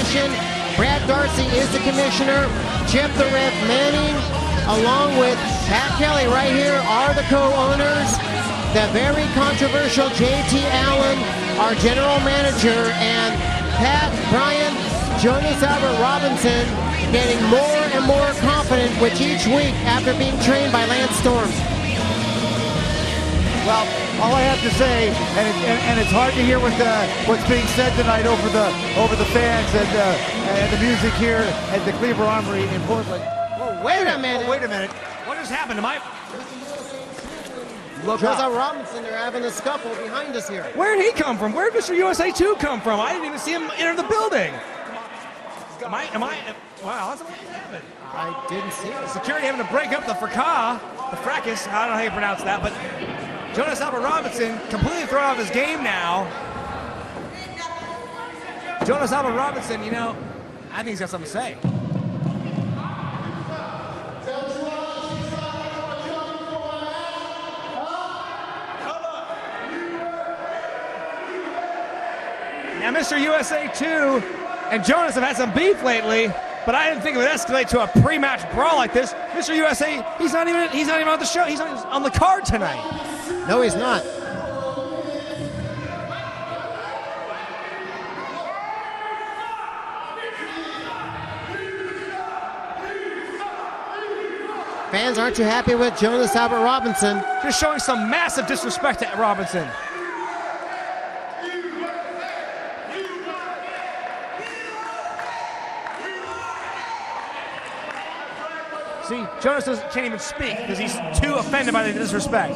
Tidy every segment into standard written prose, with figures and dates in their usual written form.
session. Brad Darcy is the commissioner. Jeff the Ref Manning, along with Pat Kelly right here, are the co-owners. The very controversial J.T. Allen, our general manager, and Pat, Brian, Jonas Albert Robinson, getting more and more confident with each week after being trained by Lance Storm. Well, all I have to say, and it's hard to hear what's being said tonight over the fans and the music here at the Cleveland Armory in Portland. Whoa, wait a minute. Wait a minute. What just happened? Look, Jonas Robinson, they're having a scuffle behind us here. Where did he come from? Where did Mr. USA 2 come from? I didn't even see him enter the building. Wow, that's what happened. I didn't see it. Security having to break up the fracas, I don't know how you pronounce that, but Jonas Albert Robinson completely thrown off his game now. Jonas Albert Robinson, you know, I think he's got something to say. Now, Mr. USA 2 and Jonas have had some beef lately, but I didn't think it would escalate to a pre-match brawl like this. Mr. USA, he's not even on the show. He's not on the card tonight. No, he's not. Fans aren't too happy with Jonas Albert Robinson. Just showing some massive disrespect to Robinson. See, Jonas can't even speak because he's too offended by the disrespect.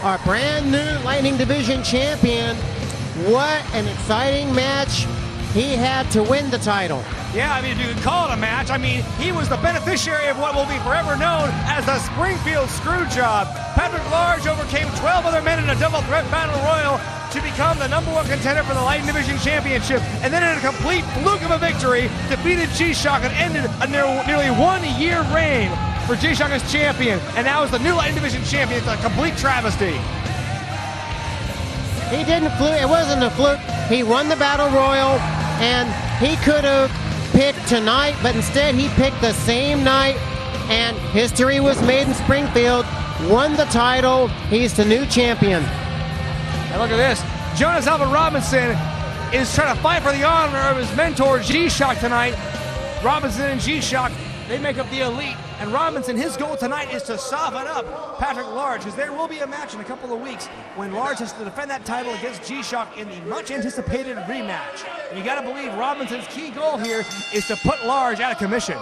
Our brand new Lightning Division champion. What an exciting match he had to win the title. Yeah, I mean, if you could call it a match, I mean, he was the beneficiary of what will be forever known as the Springfield Screwjob. Patrick Large overcame 12 other men in a double threat battle royal to become the #1 contender for the Lightning Division Championship, and then in a complete fluke of a victory, defeated G-Shock and ended a nearly 1-year reign for G-Shock as champion, and now is the new Lightning Division champion. It's a complete travesty. He didn't fluke, it wasn't a fluke. He won the battle royal, and he could have picked tonight, but instead he picked the same night, and history was made in Springfield. Won the title. He's the new champion. And look at this. Jonas Albert Robinson is trying to fight for the honor of his mentor G-Shock tonight. Robinson and G-Shock, they make up the elite, and Robinson, his goal tonight is to soften up Patrick Large, because there will be a match in a couple of weeks when Large has to defend that title against G-Shock in the much anticipated rematch. And you got to believe Robinson's key goal here is to put Large out of commission.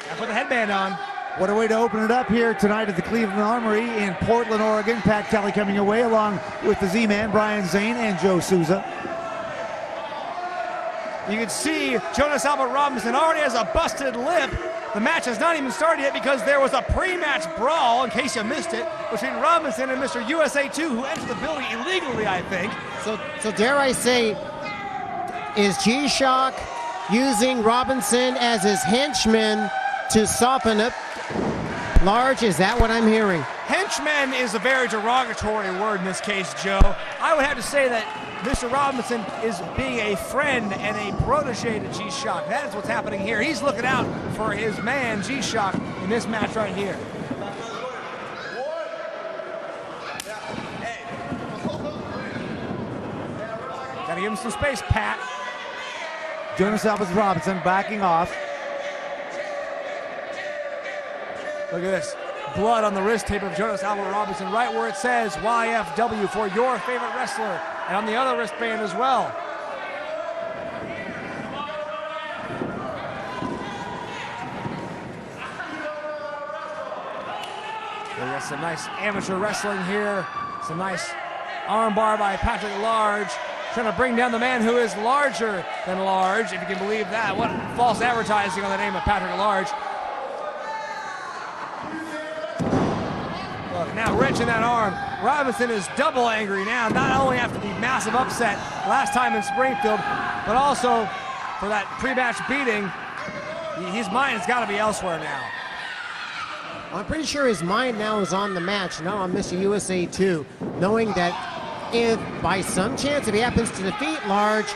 I put the headband on. What a way to open it up here tonight at the Cleveland Armory in Portland, Oregon. Pat Kelly coming away along with the Z-Man, Brian Zane, and Joe Souza. You can see Jonas Albert Robinson already has a busted lip. The match has not even started yet because there was a pre-match brawl, in case you missed it, between Robinson and Mr. USA 2, who entered the building illegally, I think. So dare I say, is G-Shock using Robinson as his henchman to soften up Large? Is that what I'm hearing? Henchman is a very derogatory word in this case, Joe. I would have to say that Mr. Robinson is being a friend and a protege to G-Shock. That is what's happening here. He's looking out for his man, G-Shock, in this match right here. Gotta give him some space, Pat. Jonas Albert Robinson backing off. Look at this. Blood on the wrist tape of Jonas Albert Robinson, right where it says YFW for your favorite wrestler, and on the other wristband as well. We got some nice amateur wrestling here. Some nice armbar by Patrick Large, trying to bring down the man who is larger than Large, if you can believe that. What false advertising on the name of Patrick Large. Look, Now wrenching that arm. Robinson is double angry now, not only after the massive upset last time in Springfield, but also for that pre-match beating. His mind has got to be elsewhere now. I'm pretty sure his mind now is on the match, not on Mr. USA 2, knowing that if by some chance, if he happens to defeat Large,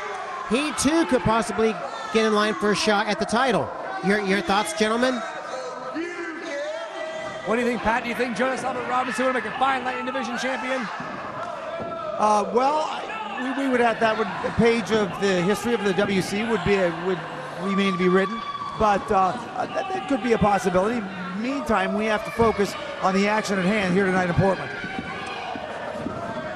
he too could possibly get in line for a shot at the title. Your thoughts, gentlemen? What do you think, Pat? Do you think Jonas Albert Robinson would make a fine lightning division champion? We would have that. A page of the history of the WC would remain to be written, but that could be a possibility. Meantime, we have to focus on the action at hand here tonight in Portland.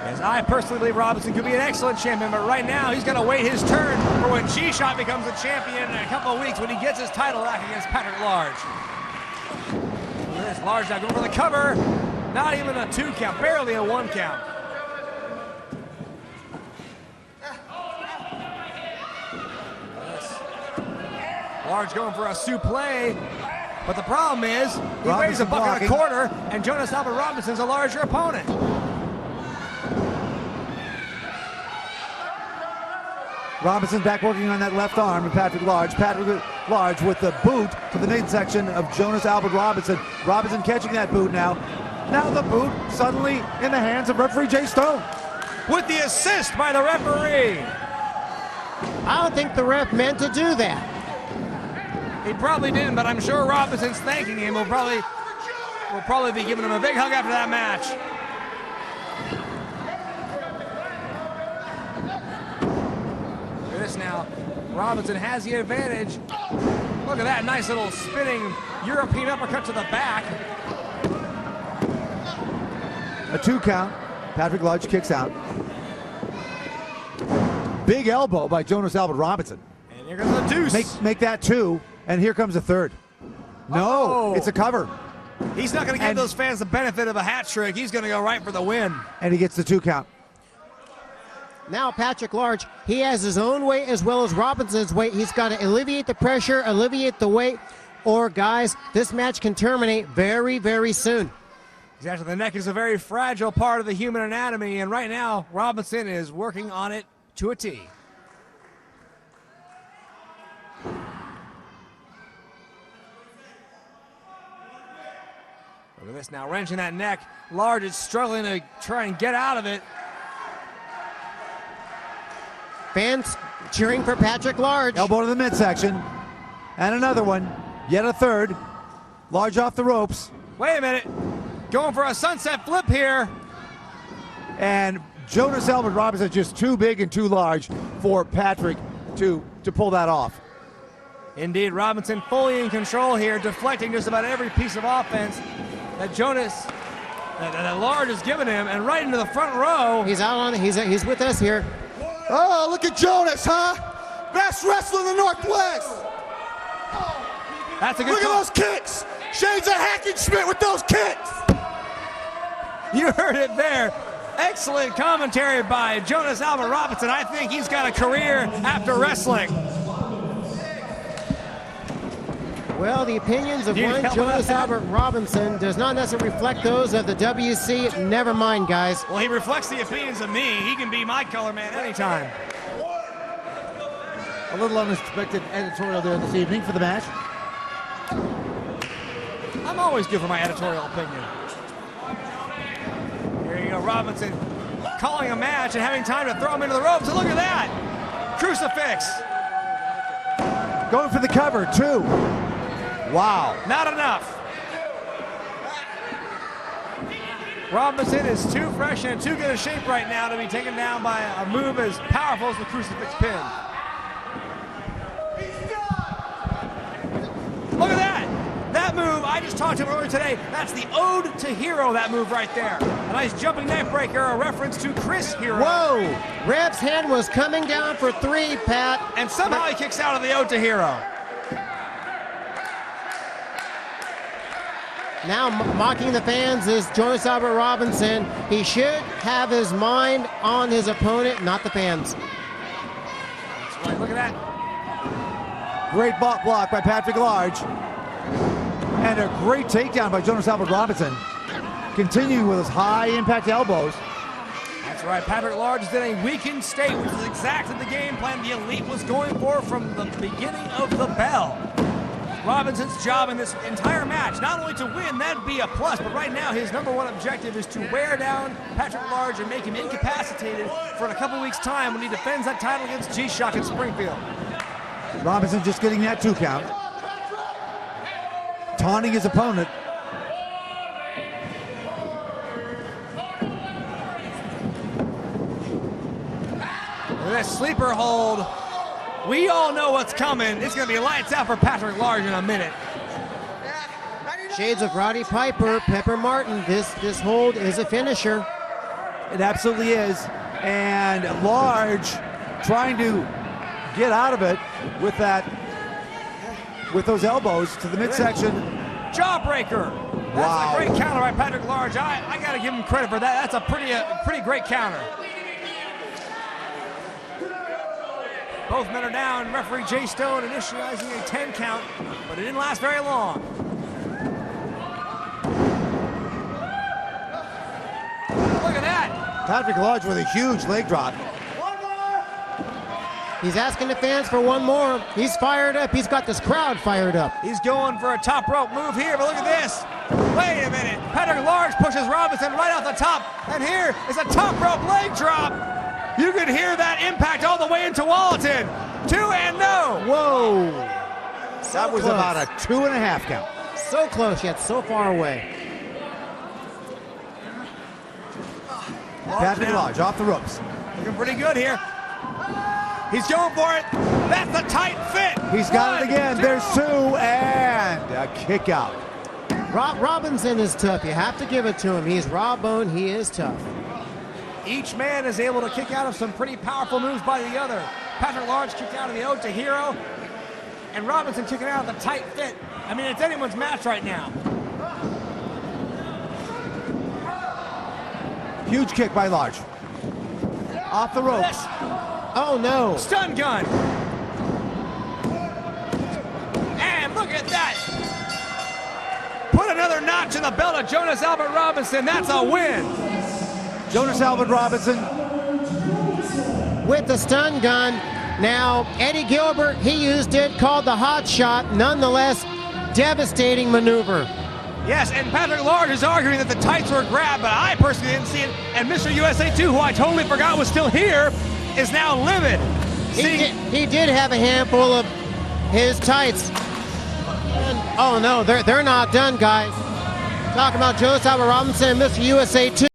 Yes, I personally believe Robinson could be an excellent champion, but right now he's going to wait his turn for when G-Shot becomes a champion in a couple of weeks when he gets his title back against Patrick Large. There's Large now going for the cover. Not even a 2 count, barely a 1 count. Large going for a suplex, but the problem is he weighs a buck and a quarter, and Jonas Albert Robinson's a larger opponent. Robinson back working on that left arm of Patrick Large. Patrick Large with the boot to the midsection of Jonas Albert Robinson. Robinson catching that boot now. Now the boot suddenly in the hands of referee Jay Stone. With the assist by the referee. I don't think the ref meant to do that. He probably didn't, but I'm sure Robinson's thanking him. We'll probably be giving him a big hug after that match. Look at this now. Robinson has the advantage. Look at that nice little spinning European uppercut to the back. A 2 count. Patrick Large kicks out. Big elbow by Jonas Albert Robinson. And here comes the deuce. Make that 2, and here comes a 3rd. No, it's a cover. He's not going to give those fans the benefit of a hat trick. He's going to go right for the win. And he gets the 2 count. Now Patrick Large, he has his own weight as well as Robinson's weight. He's got to alleviate the pressure, alleviate the weight, or guys, this match can terminate very, very soon. Exactly, the neck is a very fragile part of the human anatomy, and right now, Robinson is working on it to a T. Look at this now, wrenching that neck. Large is struggling to try and get out of it. Fans cheering for Patrick Large. Elbow to the midsection. And another one. Yet a 3rd. Large off the ropes. Wait a minute. Going for a sunset flip here. And Jonas Albert Robinson just too big and too large for Patrick to pull that off. Indeed, Robinson fully in control here, deflecting just about every piece of offense that that Large has given him, and right into the front row. He's out on. He's with us here. Oh, look at Jonas, huh? Best wrestler in the Northwest. That's a good Look at those kicks. Shades of Hackenschmidt with those kicks. You heard it there. Excellent commentary by Jonas Albert Robinson. I think he's got a career after wrestling. Well, the opinions of one Jonas Albert Robinson does not necessarily reflect those of the WC. Never mind, guys. Well, he reflects the opinions of me. He can be my color man anytime. A little unexpected editorial there this evening for the match. I'm always good for my editorial opinion. Here you go, Robinson calling a match and having time to throw him into the ropes. And look at that! Crucifix! Going for the cover, 2. Wow. Not enough. Robinson is too fresh and too good a shape right now to be taken down by a move as powerful as the crucifix pin. Look at that! That move, I just talked to him earlier today, that's the Ode to Hero, that move right there. A nice jumping neck breaker, a reference to Chris Hero. Whoa! Reb's hand was coming down for 3, Pat. And somehow he kicks out of the Ode to Hero. Now mocking the fans is Jonas Albert Robinson. He should have his mind on his opponent, not the fans. That's right, look at that. Great block by Patrick Large. And a great takedown by Jonas Albert Robinson. continuing with his high impact elbows. That's right, Patrick Large is in a weakened state, which is exactly the game plan the Elite was going for from the beginning of the bell. Robinson's job in this entire match, not only to win, that'd be a plus, but right now his number one objective is to wear down Patrick Large and make him incapacitated for in a couple weeks' time when he defends that title against G-Shock in Springfield. Robinson just getting that 2 count. Taunting his opponent. With that sleeper hold, we all know what's coming. It's going to be lights out for Patrick Large in a minute. Shades of Roddy Piper, Pepper Martin. This hold is a finisher. It absolutely is. And Large trying to get out of it with those elbows to the midsection. Jawbreaker. That's Wow. a great counter by Patrick Large. I got to give him credit for that. That's a pretty great counter. Both men are down. Referee Jay Stone initializing a 10 count, but it didn't last very long. Look at that. Patrick Large with a huge leg drop. He's asking the fans for one more. He's fired up. He's got this crowd fired up. He's going for a top rope move here, but look at this. Wait a minute. Patrick Large pushes Robinson right off the top, and here is a top rope leg drop. You can hear that impact all the way into Walton. 2 and no. Whoa! So That was close. about a 2.5 count. So close, yet so far away. Patrick Large off the ropes. Looking pretty good here. He's going for it. That's a tight fit. He's got it 1, again. 2. There's 2 and a kick out. Robinson is tough. You have to give it to him. He's raw bone. He is tough. Each man is able to kick out of some pretty powerful moves by the other. Patrick Large kicked out of the Ode to Hero, and Robinson kicking out of the tight fit. I mean, it's anyone's match right now. Huge kick by Large. Off the ropes. This Oh, no. stun gun. And look at that. Put another notch in the belt of Jonas Albert Robinson. That's a win. Jonas Albert Robinson. With the stun gun. Now, Eddie Gilbert, he used it, called the hot shot. Nonetheless, devastating maneuver. Yes, and Patrick Large is arguing that the tights were grabbed, but I personally didn't see it. And Mr. USA 2, who I totally forgot was still here, is now livid. He did have a handful of his tights. And, oh no, they're not done, guys. Talking about Jonas Albert Robinson and Mr. USA 2.